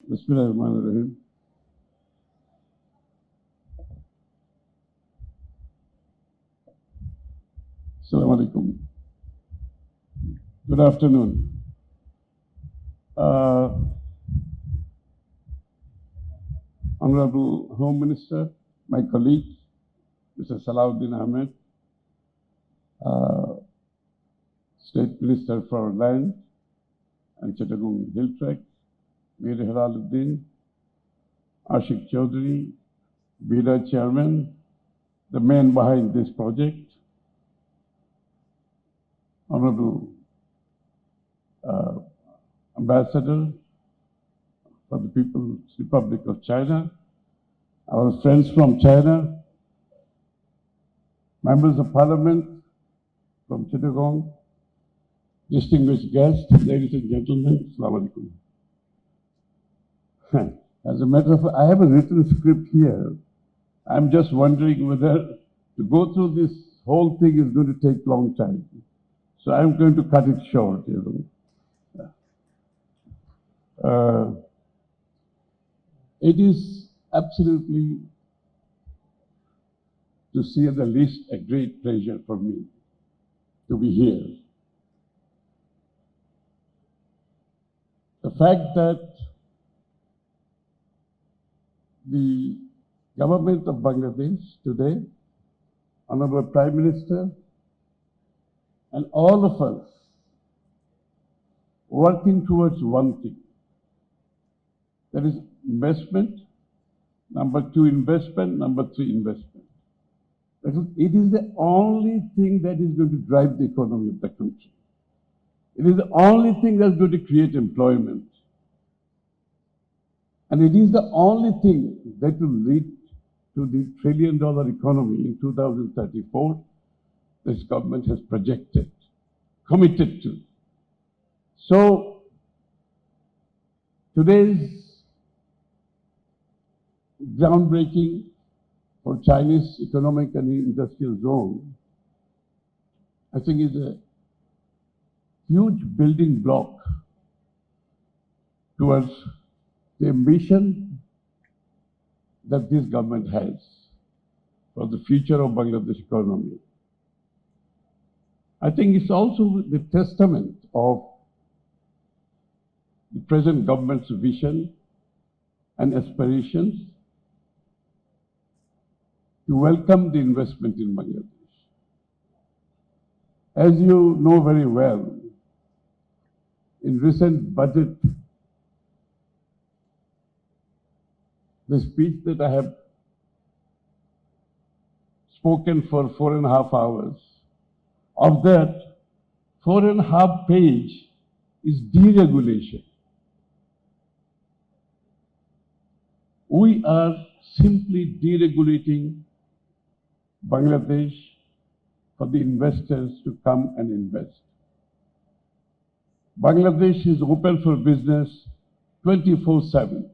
Bismillahirrahmanirrahim. Assalamu alaikum. Good afternoon. Honorable Home Minister, my colleague, Mr. Salahuddin Ahmed, State Minister for Land and Chittagong Hill Tract, Mir Halaluddin, Ashik Chowdhury, Bida Chairman, the man behind this project, Honorable Ambassador for the People's Republic of China, our friends from China, members of Parliament from Chittagong, distinguished guests, ladies and gentlemen, Assalamu alaikum. As a matter of fact, I have a written script here. I'm just wondering whether to go through this whole thing is going to take a long time. So I'm going to cut it short, It is absolutely, to say the least, a great pleasure for me to be here. The fact that the government of Bangladesh today, Honorable Prime Minister, and all of us working towards one thing. That is investment, number two, investment, number three, investment. Because it is the only thing that is going to drive the economy of the country. It is the only thing that's going to create employment. And it is the only thing that will lead to the $1 trillion economy in 2034 this government has projected, committed to. So, today's groundbreaking for Chinese economic and industrial zone, I think is a huge building block towards the ambition that this government has for the future of Bangladesh economy. I think it's also the testament of the present government's vision and aspirations to welcome the investment in Bangladesh. As you know very well, in recent budget, the speech that I have spoken for 4.5 hours, of that, 4.5 pages is deregulation. We are simply deregulating Bangladesh for the investors to come and invest. Bangladesh is open for business 24/7.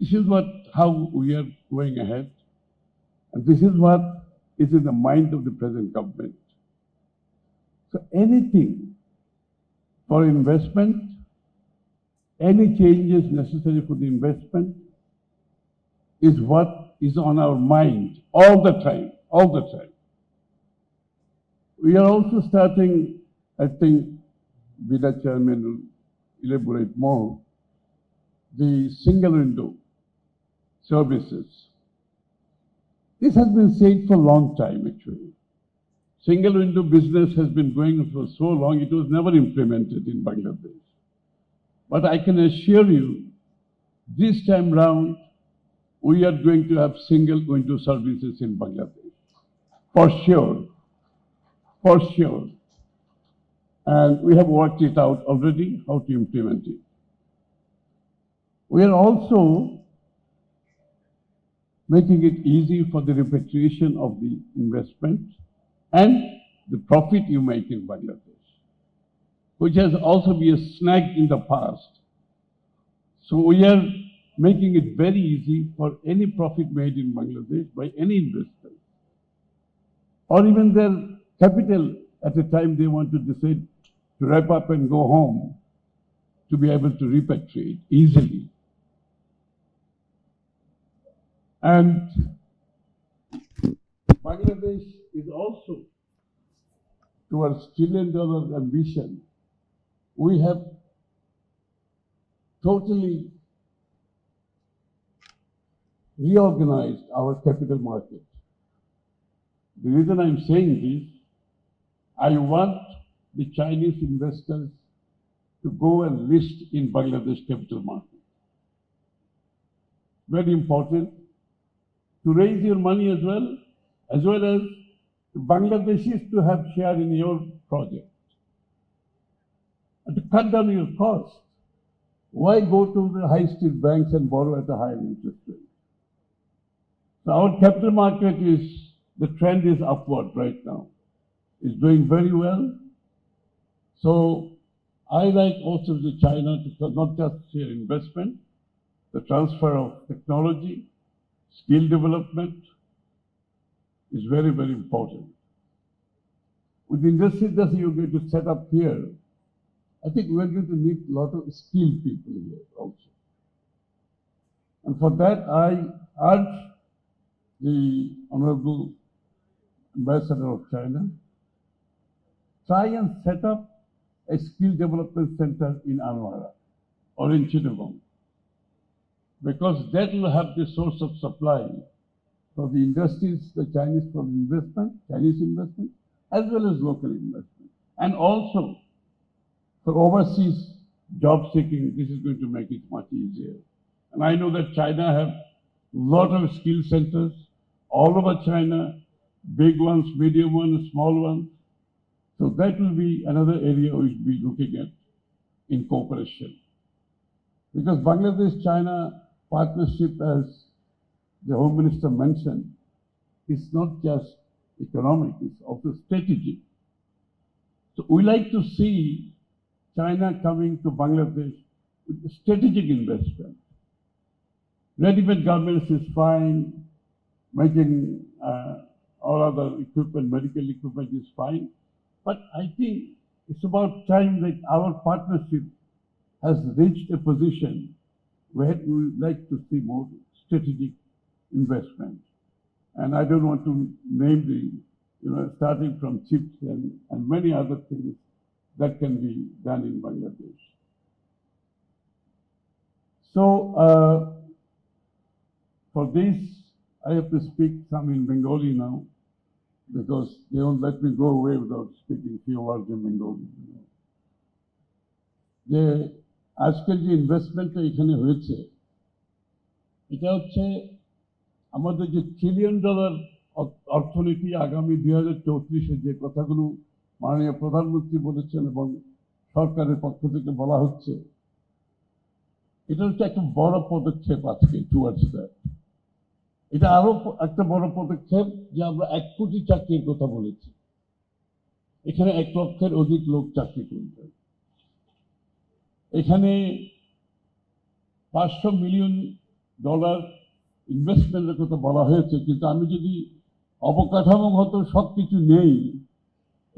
This is how we are going ahead, and this is what is in the mind of the present government. So anything for investment, any changes necessary for the investment is what is on our mind all the time, all the time. We are also starting, I think, Bilateral Chairman will elaborate more, the single window services. This has been said for a long time, actually. Single window business has been going on for so long, it was never implemented in Bangladesh. But I can assure you, this time round, we are going to have single window services in Bangladesh. For sure. For sure. And we have worked it out already, how to implement it. We are also making it easy for the repatriation of the investment and the profit you make in Bangladesh, which has also been a snag in the past. So we are making it very easy for any profit made in Bangladesh by any investor, or even their capital at a time they want to decide to wrap up and go home, to be able to repatriate easily. And Bangladesh is also towards $1 trillion ambition. We have totally reorganized our capital market. The reason I'm saying this, I want the Chinese investors to go and list in Bangladesh capital market. Very important to raise your money as well as Bangladeshis to have share in your project and to cut down your cost. Why go to the high street banks and borrow at a higher interest rate? So our capital market the trend is upward right now. It's doing very well. So I like also the China to not just share investment, the transfer of technology, skill development is very, very important. With the industry that you're going to set up here, I think we're going to need a lot of skilled people here also. And for that, I urge the Honorable Ambassador of China, try and set up a skill development center in Anwara or in Chittagong, because that will have the source of supply for the industries, the Chinese investment, as well as local investment. And also for overseas job seeking, this is going to make it much easier. And I know that China have a lot of skill centers all over China, big ones, medium ones, small ones. So that will be another area we should be looking at in cooperation. Because Bangladesh-China partnership, as the Home Minister mentioned, is not just economic, it's also strategic. So we like to see China coming to Bangladesh with strategic investment. Ready-made garments is fine, making all other equipment, medical equipment is fine. But I think it's about time that our partnership has reached a position where we would like to see more strategic investment. And I don't want to name starting from chips and many other things that can be done in Bangladesh. So for this, I have to speak some in Bengali now, because they won't let me go away without speaking few words in Bengali. যে আজকের যে ইনভেস্টমেন্টটা এখানে হয়েছে, এটা হচ্ছে আমাদের যে $1 trillion অর্থনীতি আগামী 2034-এ যে কথাগুলো মাননীয় প্রধানমন্ত্রী বলেছেন এবং সরকারের পক্ষ থেকে বলা হচ্ছে, এটা হচ্ছে একটা বড় পদক্ষেপ আজকে টুয়ার্ডস দ্যাট। এটা আরো একটা বড় পদক্ষেপ যে আমরা 1 কোটি চাকরির কথা বলেছি, এখানে 1 লক্ষের অধিক লোক চাকরি করবে। এখানে $500 মিলিয়ন ইনভেস্টমেন্টের কথা বলা হয়েছে, কিন্তু আমি যদি অবকাঠামোগত সবকিছু নেই,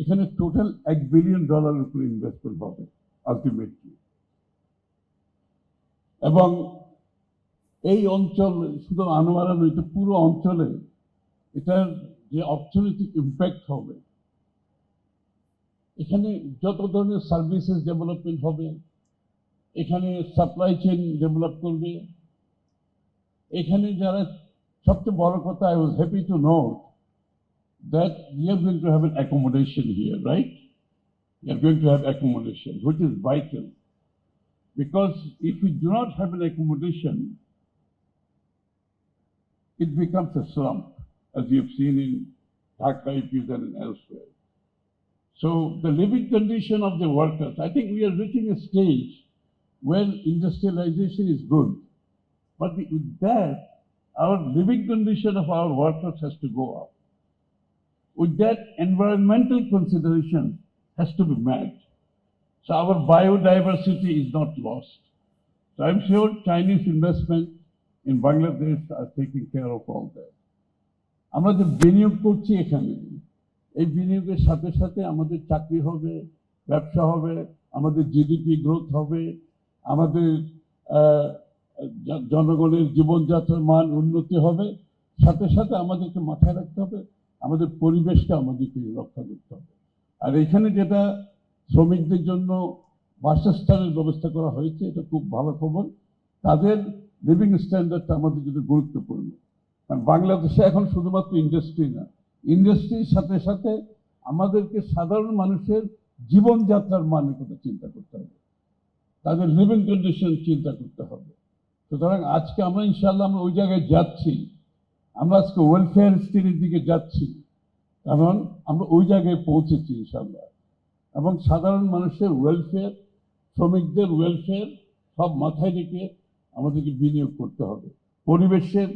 এখানে টোটাল $1 বিলিয়ন উপরে ইনভেস্টমেন্ট হবে আলটিমেটলি। এবং এই অঞ্চল শুধু আনোয়ারা নয়, এটা পুরো অঞ্চলে এটার যে অর্থনৈতিক ইম্প্যাক্ট হবে, এখানে যত ধরনের সার্ভিসেস ডেভেলপমেন্ট হবে, এখানে সাপ্লাই চেইন ডেভেলপ করবে, এখানে যারা সবচেয়ে বড় কথা, I was happy to know that we are going to have an accommodation here, right? We are going to have accommodation, which is vital, because if we do not have an accommodation, it becomes a slump, as we have seen in Dhaka and elsewhere. So the living condition of the workers, I think we are reaching a stage where industrialization is good, but with that, our living condition of our workers has to go up. With that, environmental consideration has to be met. So our biodiversity is not lost. So I'm sure Chinese investment in Bangladesh are taking care of all that. আমরা যে বিনিয়োগ করছি এখানে, এই বিনিয়োগের সাথে সাথে আমাদের চাকরি হবে, ব্যবসা হবে, আমাদের জিডিপি গ্রোথ হবে, আমাদের জনগণের জীবনযাত্রার মান উন্নতি হবে, সাথে সাথে আমাদেরকে মাথায় রাখতে হবে আমাদের পরিবেশকে আমাদেরকে রক্ষা করতে হবে। আর এখানে যেটা শ্রমিকদের জন্য বাসস্থানের ব্যবস্থা করা হয়েছে, এটা খুব ভালো খবর। তাদের লিভিং স্ট্যান্ডার্ডটা আমাদের জন্য গুরুত্বপূর্ণ। কারণ বাংলাদেশে এখন শুধুমাত্র ইন্ডাস্ট্রি না, ইন্ডাস্ট্রির সাথে সাথে আমাদেরকে সাধারণ মানুষের জীবনযাত্রার মানের কথা চিন্তা করতে হবে, তাদের লিভিং কন্ডিশন চিন্তা করতে হবে। সুতরাং আজকে আমরা ইনশাআল্লাহ আমরা ওই জায়গায় যাচ্ছি, আমরা আজকে ওয়েলফেয়ার স্টেটের দিকে যাচ্ছি, কারণ আমরা ওই জায়গায় পৌঁছেছি ইনশাআল্লাহ। এবং সাধারণ মানুষের ওয়েলফেয়ার, শ্রমিকদের ওয়েলফেয়ার সব মাথায় রেখে আমাদেরকে বিনিয়োগ করতে হবে, পরিবেশের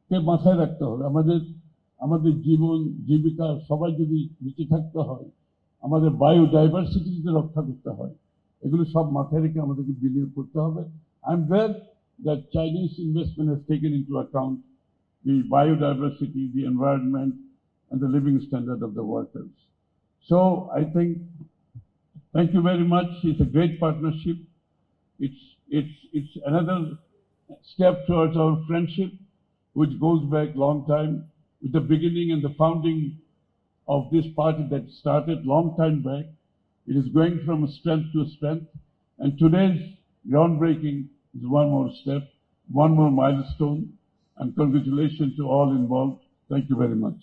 কে মাথায় রাখতে হবে। আমাদের জীবন জীবিকা সবাই যদি বেঁচে থাকতে হয়, আমাদের বায়োডাইভার্সিটি যদি রক্ষা করতে হয়, এগুলো সব মাথায় রেখে আমাদেরকে বিনিয়োগ করতে হবে। I am glad that Chinese investment has taken into account the biodiversity, the environment, and the living standard of the workers. So I think, thank you very much. It's a great partnership. It's another step towards our friendship, which goes back long time, with the beginning and the founding of this party that started long time back. It is going from strength to strength, and today's groundbreaking is one more step, one more milestone, and congratulations to all involved. Thank you very much.